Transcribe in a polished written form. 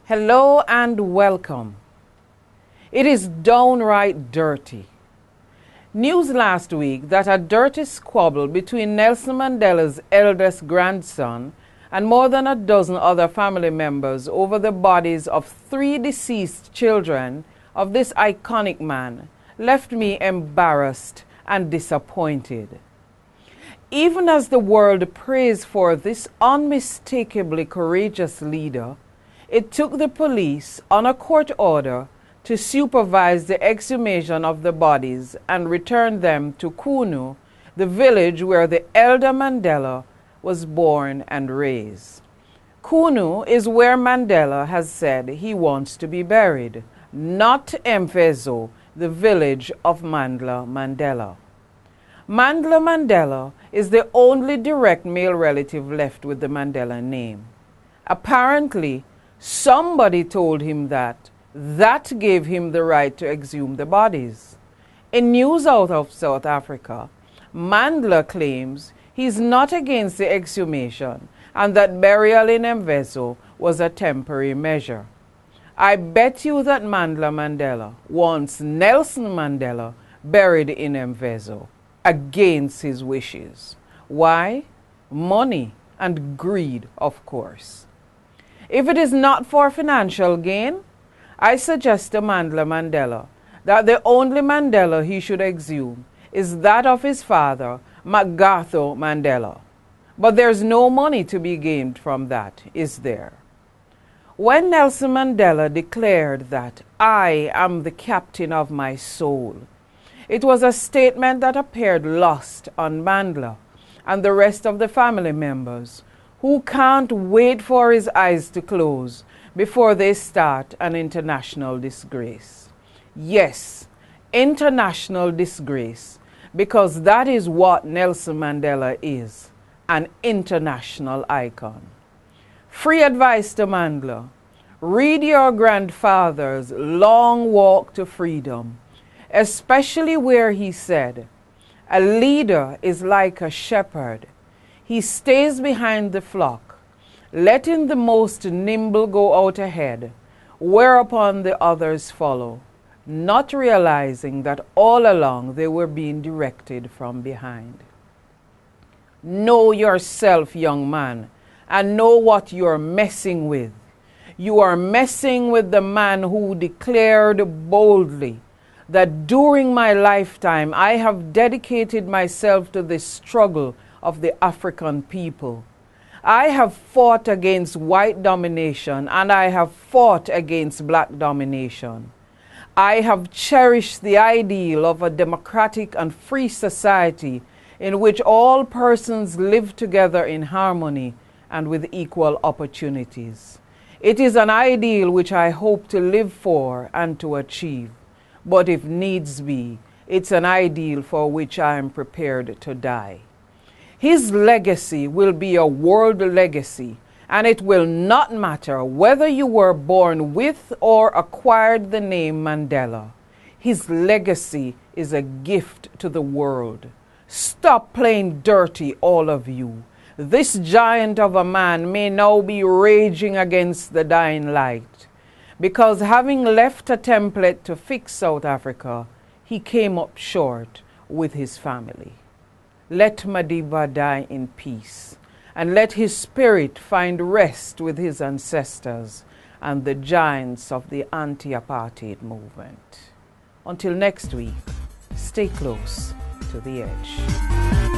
Hello and welcome. It is downright dirty. News last week that a dirty squabble between Nelson Mandela's eldest grandson and more than a dozen other family members over the bodies of 3 deceased children of this iconic man left me embarrassed and disappointed. Even as the world prays for this unmistakably courageous leader, it took the police on a court order to supervise the exhumation of the bodies and return them to Kunu, the village where the elder Mandela was born and raised. Kunu is where Mandela has said he wants to be buried, not Mvezo, the village of Mandela. Mandela is the only direct male relative left with the Mandela name. Apparently, somebody told him that gave him the right to exhume the bodies. In news out of South Africa, Mandela claims he's not against the exhumation and that burial in Mvezo was a temporary measure. I bet you that Mandela wants Nelson Mandela buried in Mvezo against his wishes. Why? Money and greed, of course. If it is not for financial gain, I suggest to Mandela that the only Mandela he should exhume is that of his father, MacArthur Mandela. But there's no money to be gained from that, is there? When Nelson Mandela declared that I am the captain of my soul, it was a statement that appeared lost on Mandela and the rest of the family members, who can't wait for his eyes to close before they start an international disgrace. Yes, international disgrace, because that is what Nelson Mandela is, an international icon. Free advice to Mandela: read your grandfather's Long Walk to Freedom, especially where he said, "A leader is like a shepherd. He stays behind the flock, letting the most nimble go out ahead, whereupon the others follow, not realizing that all along they were being directed from behind." Know yourself, young man, and know what you're messing with. You are messing with the man who declared boldly that during my lifetime I have dedicated myself to the struggle of the African people. I have fought against white domination and I have fought against black domination. I have cherished the ideal of a democratic and free society in which all persons live together in harmony and with equal opportunities. It is an ideal which I hope to live for and to achieve. But if needs be, it's an ideal for which I am prepared to die. His legacy will be a world legacy, and it will not matter whether you were born with or acquired the name Mandela. His legacy is a gift to the world. Stop playing dirty, all of you. This giant of a man may now be raging against the dying light, because having left a template to fix South Africa, he came up short with his family. Let Madiba die in peace, and let his spirit find rest with his ancestors and the giants of the anti-apartheid movement. Until next week, stay close to the edge.